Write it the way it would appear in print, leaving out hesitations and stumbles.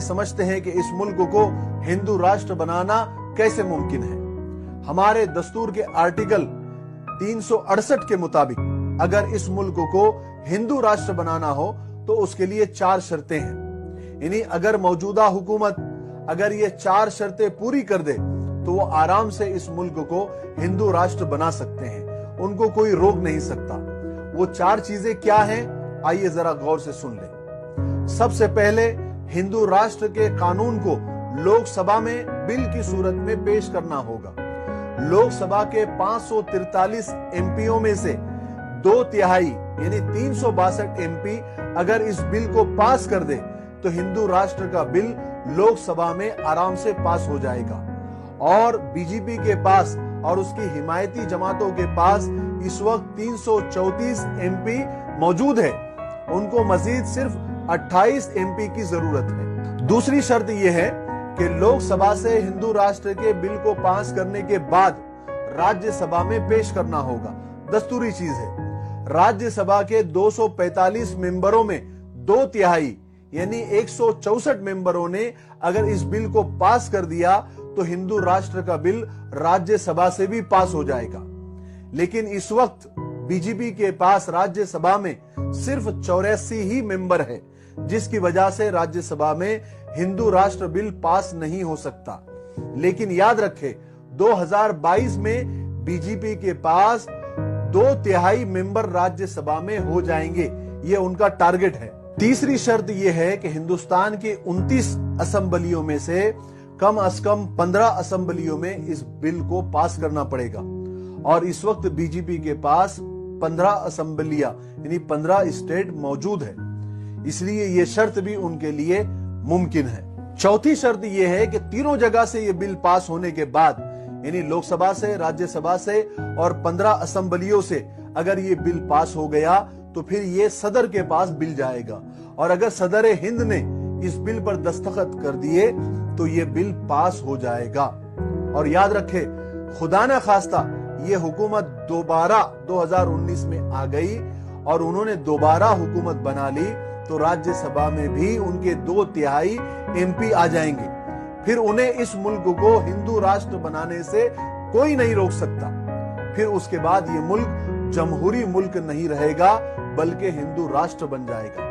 समझते हैं कि इस मुल्क को हिंदू राष्ट्र बनाना कैसे मुमकिन है। हमारे दस्तूर के आर्टिकल 368 के मुताबिक अगर इस मुल्क को हिंदू राष्ट्र बनाना हो तो उसके लिए 4 शर्तें हैं। यानी अगर मौजूदा हुकूमत अगर ये 4 शर्तें पूरी कर दे तो वो आराम से इस मुल्क को हिंदू राष्ट्र बना सकते हैं, उनको कोई रोक नहीं सकता। वो 4 चीजें क्या हैं, आइए जरा गौर से सुन लें। सबसे पहले, हिंदू राष्ट्र के कानून को लोकसभा में बिल की सूरत में पेश करना होगा। लोकसभा के 543 एमपीओ में से 2/3 यानी 362 एमपी अगर इस बिल को पास कर दे तो हिंदू राष्ट्र का बिल लोकसभा में आराम से पास हो जाएगा। और बीजेपी के पास और उसकी हिमायती जमातों के पास इस वक्त 334 एमपी मौजूद है, उनको मजीद सिर्फ 28 एमपी की जरूरत है। दूसरी शर्त यह है कि लोकसभा से हिंदू राष्ट्र के बिल को पास करने के बाद राज्यसभा में पेश करना होगा। दस्तूरी चीज है। राज्यसभा के 245 मेंबरों में 2/3 यानी 164 मेंबरों ने अगर इस बिल को पास कर दिया तो हिंदू राष्ट्र का बिल राज्यसभा से भी पास हो जाएगा। लेकिन इस वक्त बीजेपी के पास राज्यसभा में सिर्फ 84 ही मेंबर है, जिसकी वजह से राज्यसभा में हिंदू राष्ट्र बिल पास नहीं हो सकता। लेकिन याद रखें, 2022 में बीजेपी के पास 2/3 मेंबर राज्यसभा में हो जाएंगे, ये उनका टारगेट है। तीसरी शर्त यह है कि हिंदुस्तान की 29 असेंबलियों में से कम 15 असेंबलियों में इस बिल को पास करना पड़ेगा। और इस वक्त बीजेपी के पास 15 असेंबलियां यानी 15 स्टेट मौजूद है, इसलिए यह शर्त भी उनके लिए मुमकिन है। चौथी शर्त यह है कि तीनों जगह से यह बिल पास होने के बाद यानी लोकसभा से, राज्यसभा से और 15 असेंबलियों से अगर ये बिल पास हो गया तो फिर ये सदर के पास बिल जाएगा। और अगर सदर हिंद ने इस बिल पर दस्तखत कर दिए तो ये बिल पास हो जाएगा। और याद रखें, खुदा न खास्ता ये हुकूमत दोबारा 2019 में आ गई और उन्होंने दोबारा हुकूमत बना ली तो राज्यसभा में भी उनके 2/3 एमपी आ जाएंगे। फिर उन्हें इस मुल्क को हिंदू राष्ट्र बनाने से कोई नहीं रोक सकता। फिर उसके बाद ये मुल्क जमहूरी मुल्क नहीं रहेगा बल्कि हिंदू राष्ट्र बन जाएगा।